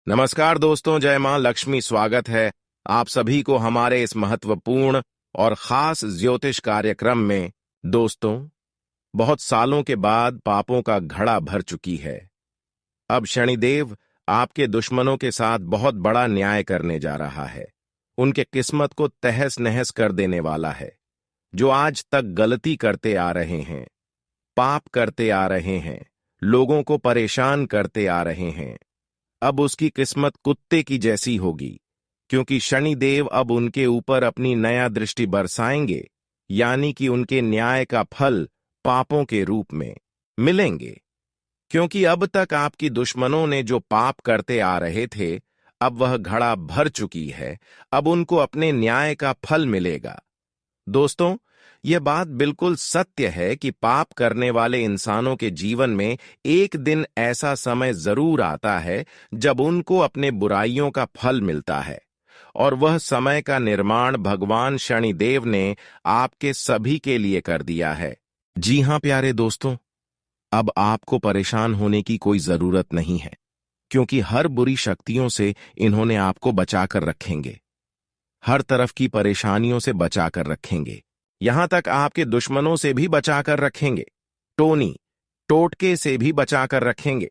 नमस्कार दोस्तों, जय मां लक्ष्मी। स्वागत है आप सभी को हमारे इस महत्वपूर्ण और खास ज्योतिष कार्यक्रम में। दोस्तों, बहुत सालों के बाद पापों का घड़ा भर चुकी है। अब शनिदेव आपके दुश्मनों के साथ बहुत बड़ा न्याय करने जा रहा है। उनके किस्मत को तहस नहस कर देने वाला है। जो आज तक गलती करते आ रहे हैं, पाप करते आ रहे हैं, लोगों को परेशान करते आ रहे हैं, अब उसकी किस्मत कुत्ते की जैसी होगी, क्योंकि शनिदेव अब उनके ऊपर अपनी नया दृष्टि बरसाएंगे, यानी कि उनके न्याय का फल पापों के रूप में मिलेंगे। क्योंकि अब तक आपकी दुश्मनों ने जो पाप करते आ रहे थे, अब वह घड़ा भर चुकी है। अब उनको अपने न्याय का फल मिलेगा। दोस्तों, यह बात बिल्कुल सत्य है कि पाप करने वाले इंसानों के जीवन में एक दिन ऐसा समय जरूर आता है जब उनको अपने बुराइयों का फल मिलता है, और वह समय का निर्माण भगवान शनिदेव ने आपके सभी के लिए कर दिया है। जी हां प्यारे दोस्तों, अब आपको परेशान होने की कोई जरूरत नहीं है, क्योंकि हर बुरी शक्तियों से इन्होंने आपको बचाकर रखेंगे। हर तरफ की परेशानियों से बचाकर रखेंगे, यहां तक आपके दुश्मनों से भी बचाकर रखेंगे, टोनी टोटके से भी बचाकर रखेंगे।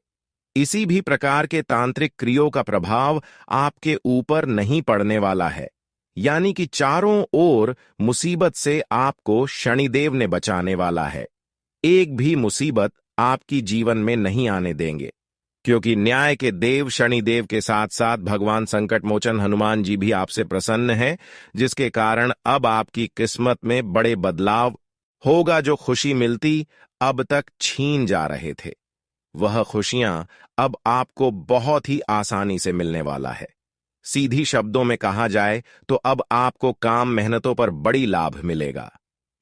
इसी भी प्रकार के तांत्रिक क्रियों का प्रभाव आपके ऊपर नहीं पड़ने वाला है, यानी कि चारों ओर मुसीबत से आपको शनिदेव ने बचाने वाला है। एक भी मुसीबत आपकी जीवन में नहीं आने देंगे, क्योंकि न्याय के देव शनिदेव के साथ साथ भगवान संकट मोचन हनुमान जी भी आपसे प्रसन्न हैं, जिसके कारण अब आपकी किस्मत में बड़े बदलाव होगा। जो खुशी मिलती अब तक छीन जा रहे थे, वह खुशियां अब आपको बहुत ही आसानी से मिलने वाला है। सीधी शब्दों में कहा जाए तो अब आपको काम मेहनतों पर बड़ी लाभ मिलेगा।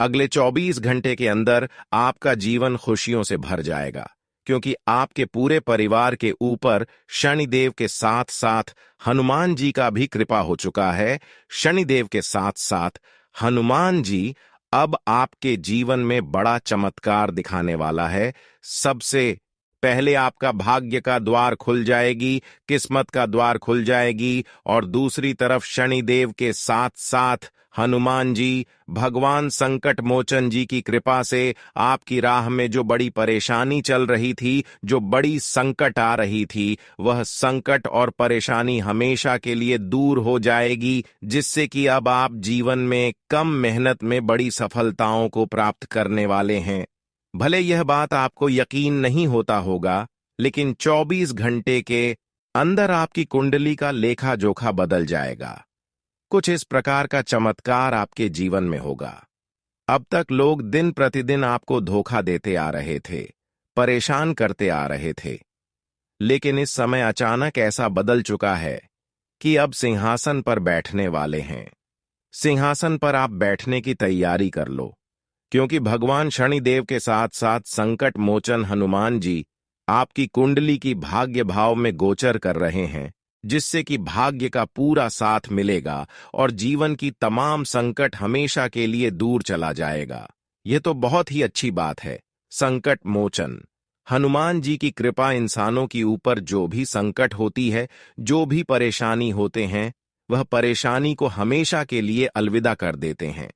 अगले 24 घंटे के अंदर आपका जीवन खुशियों से भर जाएगा, क्योंकि आपके पूरे परिवार के ऊपर शनिदेव के साथ साथ हनुमान जी का भी कृपा हो चुका है। शनिदेव के साथ साथ हनुमान जी अब आपके जीवन में बड़ा चमत्कार दिखाने वाला है। सबसे पहले आपका भाग्य का द्वार खुल जाएगी, किस्मत का द्वार खुल जाएगी, और दूसरी तरफ शनिदेव के साथ साथ हनुमान जी भगवान संकट मोचन जी की कृपा से आपकी राह में जो बड़ी परेशानी चल रही थी, जो बड़ी संकट आ रही थी, वह संकट और परेशानी हमेशा के लिए दूर हो जाएगी, जिससे कि अब आप जीवन में कम मेहनत में बड़ी सफलताओं को प्राप्त करने वाले हैं। भले यह बात आपको यकीन नहीं होता होगा, लेकिन 24 घंटे के अंदर आपकी कुंडली का लेखा जोखा बदल जाएगा। कुछ इस प्रकार का चमत्कार आपके जीवन में होगा। अब तक लोग दिन प्रतिदिन आपको धोखा देते आ रहे थे, परेशान करते आ रहे थे, लेकिन इस समय अचानक ऐसा बदल चुका है कि अब सिंहासन पर बैठने वाले हैं। सिंहासन पर आप बैठने की तैयारी कर लो, क्योंकि भगवान शनिदेव के साथ साथ संकट मोचन हनुमान जी आपकी कुंडली की भाग्य भाव में गोचर कर रहे हैं, जिससे कि भाग्य का पूरा साथ मिलेगा और जीवन की तमाम संकट हमेशा के लिए दूर चला जाएगा। यह तो बहुत ही अच्छी बात है। संकट मोचन हनुमान जी की कृपा इंसानों के ऊपर जो भी संकट होती है, जो भी परेशानी होते हैं, वह परेशानी को हमेशा के लिए अलविदा कर देते हैं।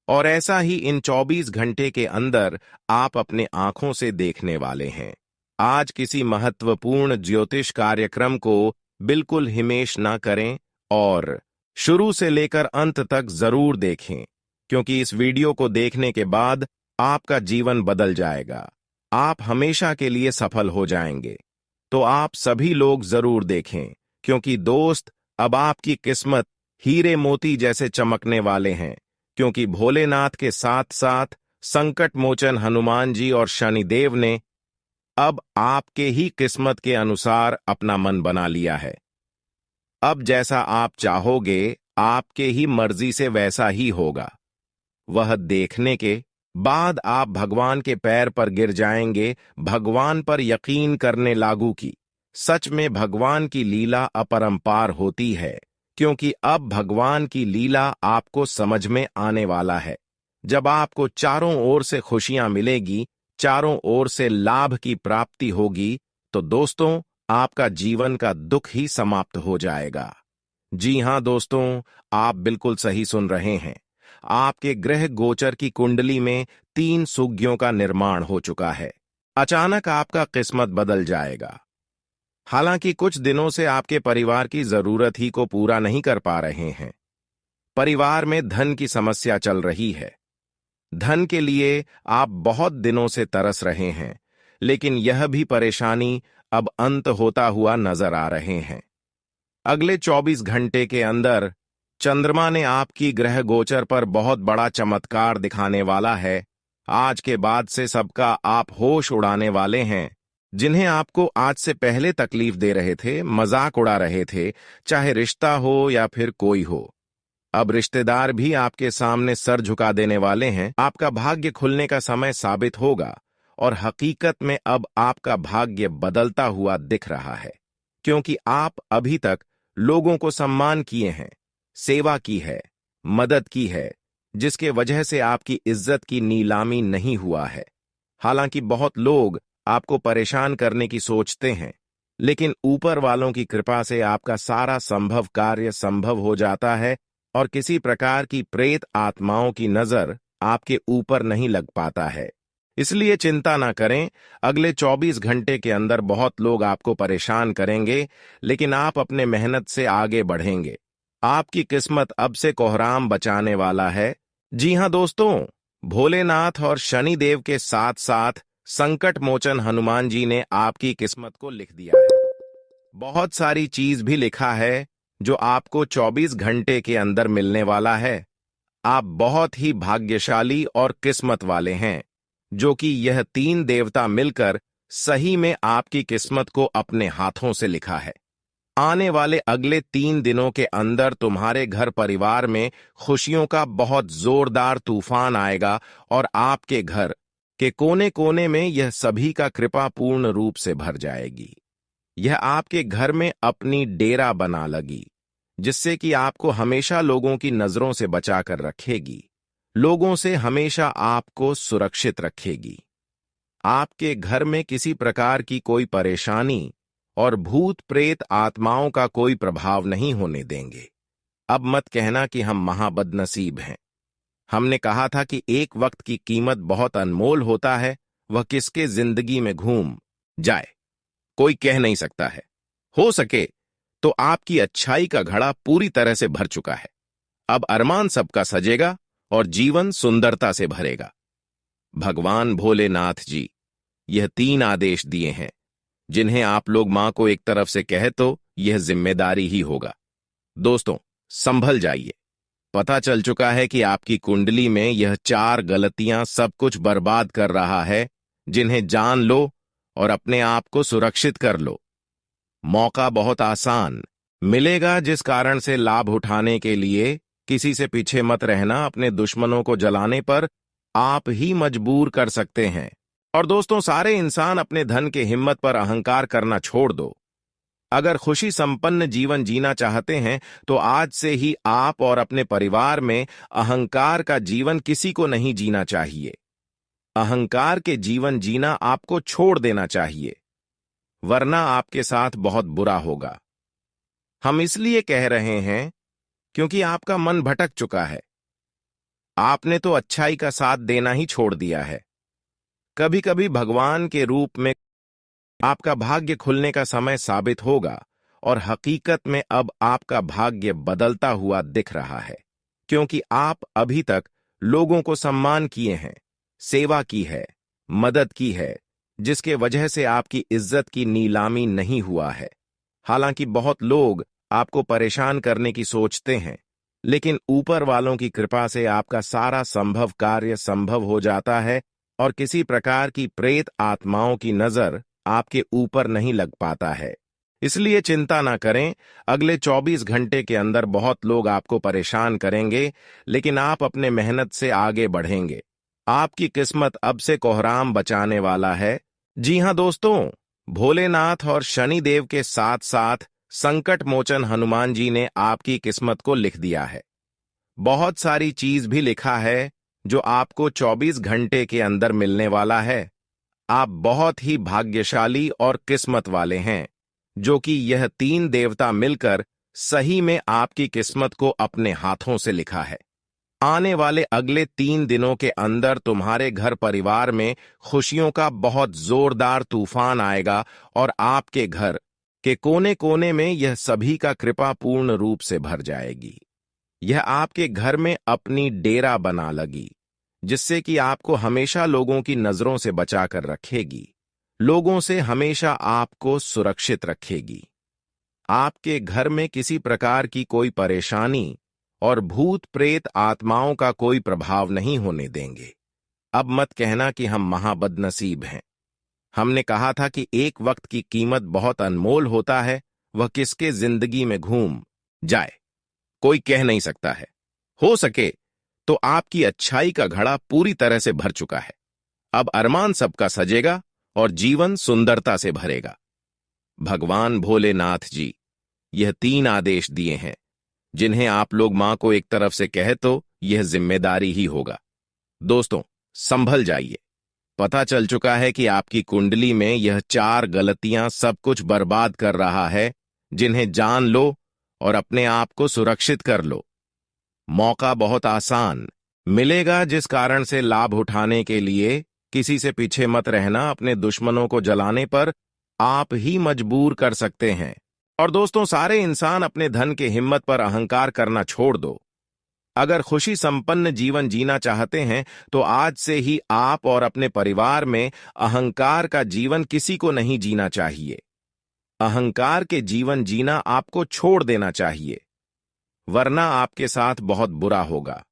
और ऐसा ही इन 24 घंटे के अंदर आप अपने आंखों से देखने वाले हैं। आज किसी महत्वपूर्ण ज्योतिष कार्यक्रम को बिल्कुल हिमेश ना करें और शुरू से लेकर अंत तक जरूर देखें, क्योंकि इस वीडियो को देखने के बाद आपका जीवन बदल जाएगा। आप हमेशा के लिए सफल हो जाएंगे। तो आप सभी लोग जरूर देखें, क्योंकि दोस्त, अब आपकी किस्मत हीरे मोती जैसे चमकने वाले हैं, क्योंकि भोलेनाथ के साथ साथ संकट मोचन हनुमान जी और शनिदेव ने अब आपके ही किस्मत के अनुसार अपना मन बना लिया है। अब जैसा आप चाहोगे, आपके ही मर्जी से वैसा ही होगा। वह देखने के बाद आप भगवान के पैर पर गिर जाएंगे, भगवान पर यकीन करने लागू की। सच में भगवान की लीला अपरंपार होती है, क्योंकि अब भगवान की लीला आपको समझ में आने वाला है। जब आपको चारों ओर से खुशियां मिलेगी, चारों ओर से लाभ की प्राप्ति होगी, तो दोस्तों, आपका जीवन का दुख ही समाप्त हो जाएगा। जी हां दोस्तों, आप बिल्कुल सही सुन रहे हैं। आपके ग्रह गोचर की कुंडली में 3 सुग्गियों का निर्माण हो चुका है। अचानक आपका किस्मत बदल जाएगा। हालांकि कुछ दिनों से आपके परिवार की जरूरत ही को पूरा नहीं कर पा रहे हैं। परिवार में धन की समस्या चल रही है। धन के लिए आप बहुत दिनों से तरस रहे हैं, लेकिन यह भी परेशानी अब अंत होता हुआ नजर आ रहे हैं। अगले 24 घंटे के अंदर चंद्रमा ने आपकी ग्रह गोचर पर बहुत बड़ा चमत्कार दिखाने वाला है। आज के बाद से सबका आप होश उड़ाने वाले हैं। जिन्हें आपको आज से पहले तकलीफ दे रहे थे, मजाक उड़ा रहे थे, चाहे रिश्ता हो या फिर कोई हो, अब रिश्तेदार भी आपके सामने सर झुका देने वाले हैं। आपका भाग्य खुलने का समय साबित होगा और हकीकत में अब आपका भाग्य बदलता हुआ दिख रहा है, क्योंकि आप अभी तक लोगों को सम्मान किए हैं, सेवा की है, मदद की है, जिसके वजह से आपकी इज्जत की नीलामी नहीं हुआ है। हालांकि बहुत लोग आपको परेशान करने की सोचते हैं, लेकिन ऊपर वालों की कृपा से आपका सारा संभव कार्य संभव हो जाता है और किसी प्रकार की प्रेत आत्माओं की नजर आपके ऊपर नहीं लग पाता है। इसलिए चिंता ना करें, अगले 24 घंटे के अंदर बहुत लोग आपको परेशान करेंगे, लेकिन आप अपने मेहनत से आगे बढ़ेंगे। आपकी किस्मत अब से कोहराम बचाने वाला है। जी हां दोस्तों, भोलेनाथ और शनिदेव के साथ साथ संकट मोचन हनुमान जी ने आपकी किस्मत को लिख दिया है। बहुत सारी चीज भी लिखा है जो आपको 24 घंटे के अंदर मिलने वाला है। आप बहुत ही भाग्यशाली और किस्मत वाले हैं, जो कि यह 3 देवता मिलकर सही में आपकी किस्मत को अपने हाथों से लिखा है। आने वाले अगले 3 दिनों के अंदर तुम्हारे घर परिवार में खुशियों का बहुत जोरदार तूफान आएगा और आपके घर के कोने कोने में यह सभी का कृपा पूर्ण रूप से भर जाएगी। यह आपके घर में अपनी डेरा बना लगी, जिससे कि आपको हमेशा लोगों की नजरों से बचाकर रखेगी, लोगों से हमेशा आपको सुरक्षित रखेगी। आपके घर में किसी प्रकार की कोई परेशानी और भूत प्रेत आत्माओं का कोई प्रभाव नहीं होने देंगे। अब मत कहना कि हम महाबदनसीब हैं। हमने कहा था कि एक वक्त की कीमत बहुत अनमोल होता है, वह किसके जिंदगी में घूम जाए कोई कह नहीं सकता है। हो सके तो आपकी अच्छाई का घड़ा पूरी तरह से भर चुका है। अब अरमान सबका सजेगा और जीवन सुंदरता से भरेगा। भगवान भोलेनाथ जी यह 3 आदेश दिए हैं, जिन्हें आप लोग मां को एक तरफ से कहे तो यह जिम्मेदारी ही होगा। दोस्तों, संभल जाइए। पता चल चुका है कि आपकी कुंडली में यह 4 गलतियां सब कुछ बर्बाद कर रहा है, जिन्हें जान लो और अपने आप को सुरक्षित कर लो। मौका बहुत आसान मिलेगा, जिस कारण से लाभ उठाने के लिए किसी से पीछे मत रहना। अपने दुश्मनों को जलाने पर आप ही मजबूर कर सकते हैं। और दोस्तों, सारे इंसान अपने धन के हिम्मत पर अहंकार करना छोड़ दो। अगर खुशी संपन्न जीवन जीना चाहते हैं तो आज से ही आप और अपने परिवार में अहंकार का जीवन किसी को नहीं जीना चाहिए। अहंकार के जीवन जीना आपको छोड़ देना चाहिए, वरना आपके साथ बहुत बुरा होगा। हम इसलिए कह रहे हैं क्योंकि आपका मन भटक चुका है। आपने तो अच्छाई का साथ देना ही छोड़ दिया है। कभी कभी भगवान के रूप में आपका भाग्य खुलने का समय साबित होगा और हकीकत में अब आपका भाग्य बदलता हुआ दिख रहा है, क्योंकि आप अभी तक लोगों को सम्मान किए हैं, सेवा की है, मदद की है, जिसके वजह से आपकी इज्जत की नीलामी नहीं हुआ है। हालांकि बहुत लोग आपको परेशान करने की सोचते हैं, लेकिन ऊपर वालों की कृपा से आपका सारा संभव कार्य संभव हो जाता है और किसी प्रकार की प्रेत आत्माओं की नजर आपके ऊपर नहीं लग पाता है। इसलिए चिंता ना करें, अगले 24 घंटे के अंदर बहुत लोग आपको परेशान करेंगे, लेकिन आप अपने मेहनत से आगे बढ़ेंगे। आपकी किस्मत अब से कोहराम बचाने वाला है। जी हां दोस्तों, भोलेनाथ और शनिदेव के साथ साथ संकट मोचन हनुमान जी ने आपकी किस्मत को लिख दिया है। बहुत सारी चीज भी लिखा है जो आपको 24 घंटे के अंदर मिलने वाला है। आप बहुत ही भाग्यशाली और किस्मत वाले हैं, जो कि यह 3 देवता मिलकर सही में आपकी किस्मत को अपने हाथों से लिखा है। आने वाले अगले 3 दिनों के अंदर तुम्हारे घर परिवार में खुशियों का बहुत जोरदार तूफान आएगा और आपके घर के कोने कोने में यह सभी का कृपा पूर्ण रूप से भर जाएगी। यह आपके घर में अपनी डेरा बना लगी, जिससे कि आपको हमेशा लोगों की नजरों से बचाकर रखेगी, लोगों से हमेशा आपको सुरक्षित रखेगी। आपके घर में किसी प्रकार की कोई परेशानी और भूत प्रेत आत्माओं का कोई प्रभाव नहीं होने देंगे। अब मत कहना कि हम महाबदनसीब हैं। हमने कहा था कि एक वक्त की कीमत बहुत अनमोल होता है, वह किसके जिंदगी में घूम जाए कोई कह नहीं सकता है। हो सके तो आपकी अच्छाई का घड़ा पूरी तरह से भर चुका है। अब अरमान सबका सजेगा और जीवन सुंदरता से भरेगा। भगवान भोलेनाथ जी यह 3 आदेश दिए हैं, जिन्हें आप लोग मां को एक तरफ से कहे तो यह जिम्मेदारी ही होगा। दोस्तों, संभल जाइए। पता चल चुका है कि आपकी कुंडली में यह 4 गलतियां सब कुछ बर्बाद कर रहा है, जिन्हें जान लो और अपने आप को सुरक्षित कर लो। मौका बहुत आसान मिलेगा, जिस कारण से लाभ उठाने के लिए किसी से पीछे मत रहना। अपने दुश्मनों को जलाने पर आप ही मजबूर कर सकते हैं। और दोस्तों, सारे इंसान अपने धन के हिम्मत पर अहंकार करना छोड़ दो। अगर खुशी संपन्न जीवन जीना चाहते हैं तो आज से ही आप और अपने परिवार में अहंकार का जीवन किसी को नहीं जीना चाहिए। अहंकार के जीवन जीना आपको छोड़ देना चाहिए, वरना आपके साथ बहुत बुरा होगा।